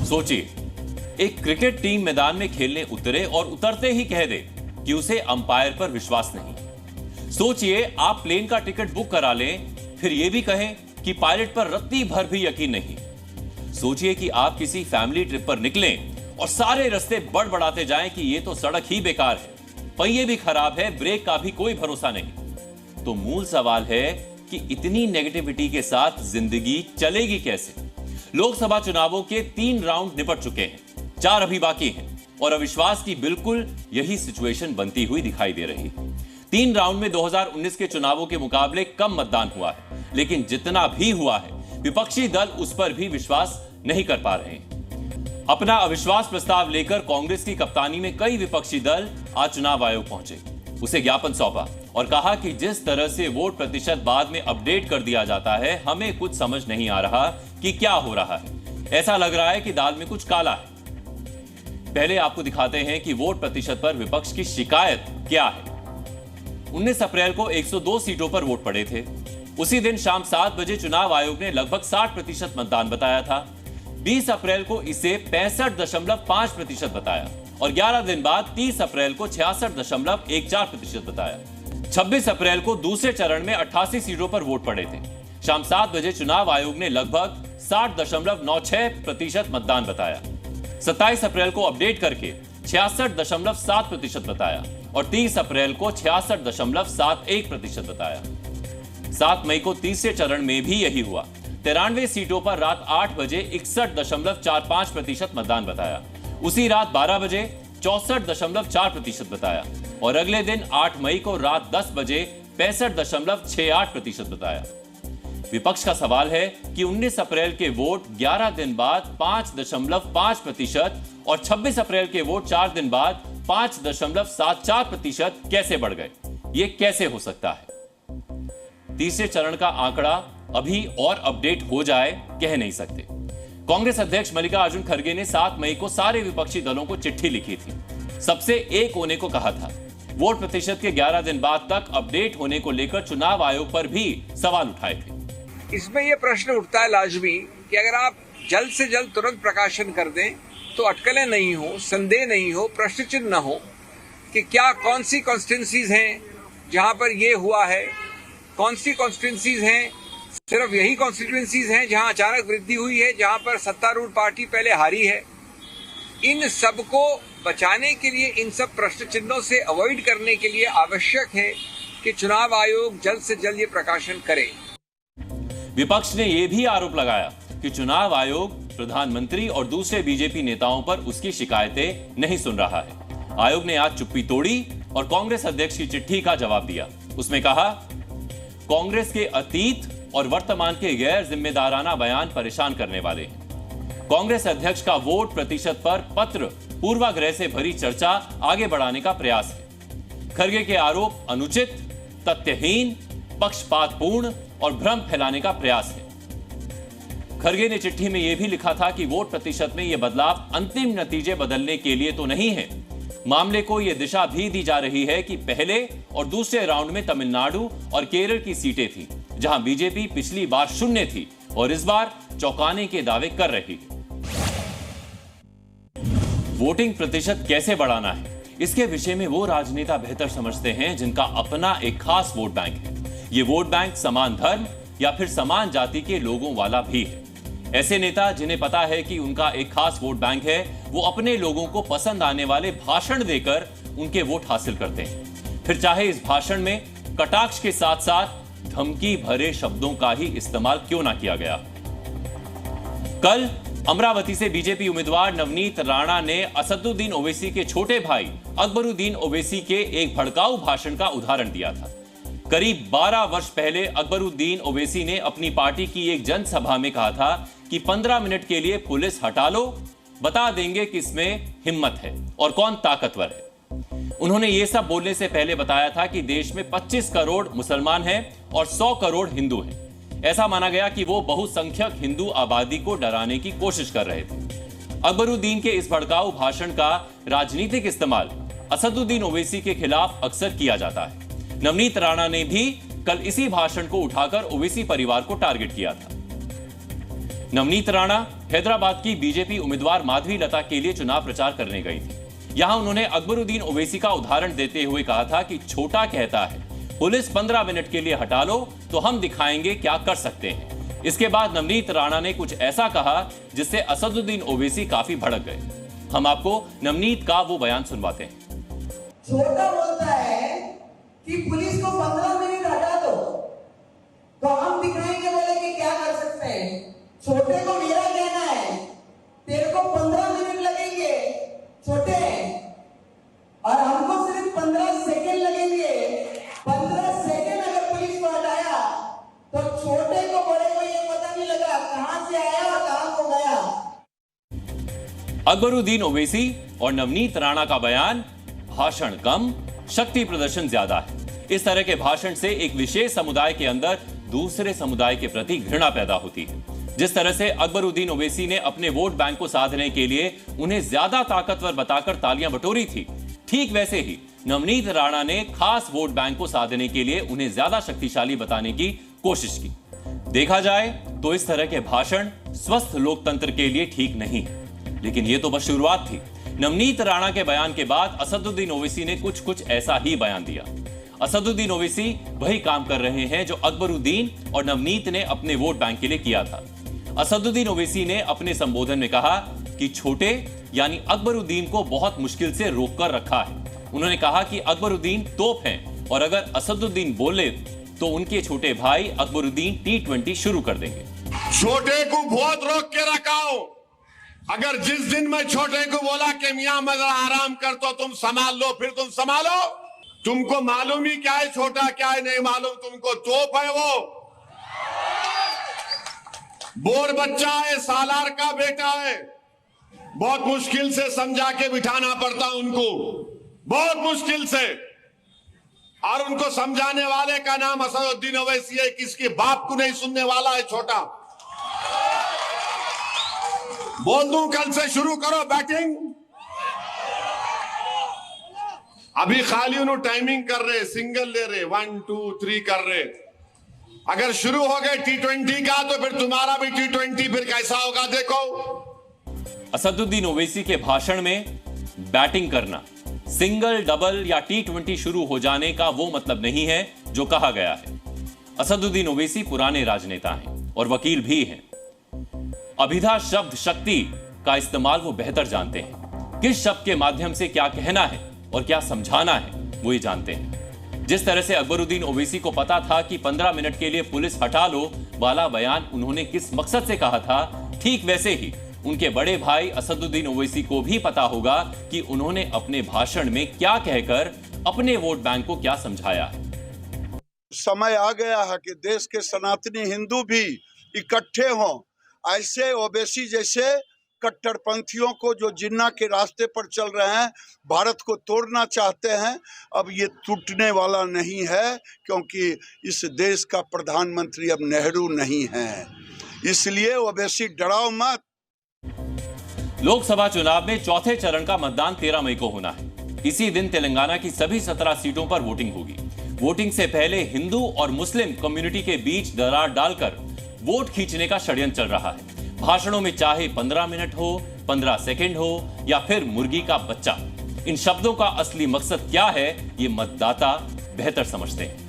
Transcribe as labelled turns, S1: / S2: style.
S1: सोचिए, एक cricket team मैदान में खेलने उतरे और उतरते ही कह दे कि उसे अंपायर पर विश्वास नहीं। सोचिए, आप प्लेन का टिकट बुक करा लें, फिर यह भी कहें कि पायलट पर रत्ती भर भी यकीन नहीं। सोचिए कि आप किसी फैमिली ट्रिप पर निकलें और सारे रास्ते बड़बड़ाते जाएं कि यह तो सड़क ही बेकार है, पहिए भी खराब है, ब्रेक का भी कोई भरोसा नहीं। तो मूल सवाल है कि इतनी नेगेटिविटी के साथ जिंदगी चलेगी कैसे? लोकसभा चुनावों के 3 राउंड निपट चुके हैं, 4 अभी बाकी हैं और अविश्वास की बिल्कुल यही सिचुएशन बनती हुई दिखाई दे रही है। 3 राउंड में 2019 के चुनावों के मुकाबले कम मतदान हुआ है, लेकिन जितना भी हुआ है विपक्षी दल उस पर भी विश्वास नहीं कर पा रहे हैं। अपना अविश्वास प्रस्ताव लेकर कांग्रेस की कप्तानी में कई विपक्षी दल आज चुनाव आयोग पहुंचे, उसे ज्ञापन सौंपा और कहा कि जिस तरह से वोट प्रतिशत बाद में अपडेट कर दिया जाता है, हमें कुछ समझ नहीं आ रहा कि क्या हो रहा है। ऐसा लग रहा है कि दाल में कुछ काला है। पहले आपको दिखाते हैं कि वोट प्रतिशत पर विपक्ष की शिकायत क्या है। 19 अप्रैल को 102 सीटों पर वोट पड़े थे। उसी दिन शाम 7 बजे चुनाव आयोग ने लगभग 60% मतदान बताया था। 20 अप्रैल को इसे 65.5% बताया और 11 दिन बाद 30 अप्रैल को 66.14% बताया। 26 अप्रैल को दूसरे चरण में 88 सीटों पर वोट पड़े थे। शाम 7 बजे चुनाव आयोग ने लगभग 60.96% मतदान बताया। 27 अप्रैल को अपडेट करके 66.7% बताया और 30 अप्रैल को 66.71% बताया। 7 मई को तीसरे चरण में भी यही हुआ। 93 सीटों पर रात 8 बजे 61.45% मतदान बताया। उसी रात 12 बजे 64.4% बताया और अगले दिन 8 मई को रात 10 बजे 65.68% बताया। विपक्ष का सवाल है कि 19 अप्रैल के वोट 11 दिन बाद 5.5% और 26 अप्रैल के वोट 4 दिन बाद 5.74% कैसे बढ़ गए? ये कैसे हो सकता है? तीसरे चरण का आंकड़ा अभी और अपडेट हो जाए कह नहीं सकते। कांग्रेस अध्यक्ष मल्लिकार्जुन खड़गे ने 7 मई को सारे विपक्षी दलों को चिट्ठी लिखी थी। सबसे एक होने को कहा था। वोट प्रतिशत के 11 दिन बाद तक अपडेट होने को लेकर चुनाव आयोग पर भी सवाल उठाए थे।
S2: इसमें यह प्रश्न उठता है लाजमी कि अगर आप जल्द से जल्द तुरंत प्रकाशन कर दें तो अटकलें नहीं हो, संदेह नहीं हो, प्रश्न चिन्ह न हो कि क्या कौन सी कॉन्स्टिट्यूंसीज हैं जहां पर यह हुआ है, कौन सी कॉन्स्टिट्यूंसीज हैं सिर्फ यही कॉन्स्टिट्यूंसीज हैं जहां अचानक वृद्धि हुई है, जहां पर सत्तारूढ़ पार्टी पहले हारी है। इन सब को बचाने के लिए, इन सब प्रश्न चिन्हों से अवॉइड करने के लिए आवश्यक है कि चुनाव आयोग जल्द से जल्द ये प्रकाशन करे।
S1: विपक्ष ने यह भी आरोप लगाया कि चुनाव आयोग प्रधानमंत्री और दूसरे बीजेपी नेताओं पर उसकी शिकायतें नहीं सुन रहा है। आयोग ने आज चुप्पी तोड़ी और कांग्रेस अध्यक्ष की चिट्ठी का जवाब दिया। उसमें कहा, कांग्रेस के अतीत और वर्तमान के गैर जिम्मेदाराना बयान परेशान करने वाले हैं। कांग्रेस अध्यक्ष का वोट प्रतिशत पर पत्र पूर्वाग्रह से भरी चर्चा आगे बढ़ाने का प्रयास है। खड़गे के आरोप अनुचित, तथ्यहीन, पक्षपातपूर्ण और भ्रम फैलाने का प्रयास है। खड़गे ने चिट्ठी में यह भी लिखा था कि वोट प्रतिशत में यह बदलाव अंतिम नतीजे बदलने के लिए तो नहीं है, मामले को यह दिशा भी दी जा रही है कि पहले और दूसरे राउंड में तमिलनाडु और केरल की सीटें थी जहां बीजेपी पिछली बार 0 थी और इस बार चौंकाने के दावे कर रही है। वोटिंग प्रतिशत कैसे बढ़ाना है, इसके विषय में वो राजनेता बेहतर समझते हैं जिनका अपना एक खास वोट बैंक है। ये वोट बैंक समान धर्म या फिर समान जाति के लोगों वाला भी है। ऐसे नेता जिन्हें पता है कि उनका एक खास वोट बैंक है, वो अपने लोगों को पसंद आने वाले भाषण देकर उनके वोट हासिल करते हैं। फिर चाहे इस भाषण में कटाक्ष के साथ साथ धमकी भरे शब्दों का ही इस्तेमाल क्यों ना किया गया। कल अमरावती से बीजेपी उम्मीदवार नवनीत राणा ने असदुद्दीन ओवैसी के छोटे भाई अकबरुद्दीन ओवैसी के एक भड़काऊ भाषण का उदाहरण दिया था। करीब 12 वर्ष पहले अकबरुद्दीन ओवैसी ने अपनी पार्टी की एक जनसभा में कहा था कि 15 मिनट के लिए पुलिस हटा लो, बता देंगे किसमें हिम्मत है और कौन ताकतवर है। उन्होंने ये सब बोलने से पहले बताया था कि देश में 25 करोड़ मुसलमान हैं और 100 करोड़ हिंदू हैं। ऐसा माना गया कि वो बहुसंख्यक हिंदू आबादी को डराने की कोशिश कर रहे थे। अकबरुद्दीन के इस भड़काऊ भाषण का राजनीतिक इस्तेमाल असदुद्दीन ओवैसी के खिलाफ अक्सर किया जाता है। नवनीत राणा ने भी कल इसी भाषण को उठाकर ओवैसी परिवार को टारगेट किया था। नवनीत राणा हैदराबाद की बीजेपी उम्मीदवार माधवी लता के लिए चुनाव प्रचार करने गई थी। यहां उन्होंने अकबरुद्दीन ओवैसी का उदाहरण देते हुए कहा था कि छोटा कहता है पुलिस 15 मिनट के लिए हटा लो तो हम दिखाएंगे क्या कर सकते हैं। इसके बाद नवनीत राणा ने कुछ ऐसा कहा जिससे असदुद्दीन ओवैसी काफी भड़क गए। हम आपको नवनीत का वो बयान सुनवाते हैं।
S3: छोटा बोलता है कि पुलिस को 15 मिनट हटा दो तो हम दिखाएंगे, बोले कि क्या कर सकते हैं। छोटे को मेरा कहना है तेरे को 15 मिनट लगेंगे छोटे, और हमको सिर्फ 15 सेकंड लगेंगे। 15 सेकंड अगर पुलिस को हटाया तो छोटे को बड़े को ये पता नहीं लगा कहां से आया और कहां को गया।
S1: अकबरुद्दीन ओवैसी और नवनीत राणा का बयान, भाषण कम शक्ति प्रदर्शन ज्यादा है। इस तरह के भाषण से एक विशेष समुदाय के अंदर दूसरे समुदाय के प्रति घृणा पैदा होती है। जिस तरह से अकबरुद्दीन ओवैसी ने अपने वोट बैंक को साधने के लिए उन्हें ज्यादा ताकतवर बताकर तालियां बटोरी थी, ठीक वैसे ही नवनीत राणा ने खास वोट बैंक को साधने के लिए उन्हें ज्यादा शक्तिशाली बताने की कोशिश की। देखा जाए तो इस तरह के भाषण स्वस्थ लोकतंत्र के लिए ठीक नहीं है, लेकिन यह तो बस शुरुआत थी। नवनीत राणा के बयान के बाद असदुद्दीन ओवैसी ने कुछ ऐसा ही बयान दिया। असदुद्दीन ओवैसी वही काम कर रहे हैं जो अकबरुद्दीन और नवनीत ने अपने वोट बैंक के लिए किया था। असदुद्दीन ओवैसी ने अपने संबोधन में कहा कि छोटे यानी अकबरुद्दीन को बहुत मुश्किल से रोककर रखा है। उन्होंने कहा कि अकबरुद्दीन तोप हैं और अगर असदुद्दीन बोले तो उनके छोटे भाई अकबरुद्दीन T20 शुरू कर देंगे।
S4: छोटे को बहुत रोक के रखाओ। अगर जिस दिन मैं छोटे को बोला कि मियां मैं जरा आराम कर तो तुम संभाल लो, फिर तुम संभालो। तुमको मालूम ही क्या है छोटा क्या है नहीं मालूम, तुमको तोप है वो। बोर बच्चा है, सालार का बेटा है, बहुत मुश्किल से समझा के बिठाना पड़ता उनको, बहुत मुश्किल से। और उनको समझाने वाले का नाम असदुद्दीन ओवैसी है, किसके बाप को नहीं सुनने वाला है छोटा। बोल दूं कल से शुरू करो बैटिंग। अभी खाली उन्होंने टाइमिंग कर रहे, सिंगल ले रहे, 1 2 3 कर रहे। अगर शुरू हो गए T20 का तो फिर तुम्हारा भी T20 फिर कैसा होगा देखो।
S1: असदुद्दीन ओवैसी के भाषण में बैटिंग करना, सिंगल डबल या T20 शुरू हो जाने का वो मतलब नहीं है जो कहा गया है। असदुद्दीन ओवैसी पुराने राजनेता हैं और वकील भी हैं। अभिधा शब्द शक्ति का इस्तेमाल वो बेहतर जानते हैं। किस शब्द के माध्यम से क्या कहना है और क्या समझाना है वो ही जानते हैं। जिस तरह से अकबरुद्दीन ओवैसी को पता था कि 15 मिनट के लिए पुलिस हटा लो वाला बयान उन्होंने किस मकसद से कहा था, ठीक वैसे ही उनके बड़े भाई असदुद्दीन ओवैसी को भी पता होगा कि उन्होंने अपने भाषण में क्या कहकर अपने वोट बैंक को क्या समझाया है।
S5: समय आ गया है कि देश के सनातनी हिंदू भी इकट्ठे हों। ऐसे ओवैसी जैसे कट्टरपंथियों को जो जिन्ना के रास्ते पर चल रहे हैं, भारत को तोड़ना चाहते हैं, अब ये टूटने वाला नहीं है, क्योंकि इस देश का प्रधानमंत्री अब नेहरू नहीं है। इसलिए ओवैसी डराओ मत।
S1: लोकसभा चुनाव में चौथे चरण का मतदान 13 मई को होना है। इसी दिन तेलंगाना की सभी 17 सीटों पर वोटिंग होगी। वोटिंग से पहले हिंदू और मुस्लिम कम्युनिटी के बीच दरार डालकर वोट खींचने का षड्यंत्र चल रहा है। भाषणों में चाहे 15 मिनट हो, 15 सेकंड हो या फिर मुर्गी का बच्चा, इन शब्दों का असली मकसद क्या है ये मतदाता बेहतर समझते हैं।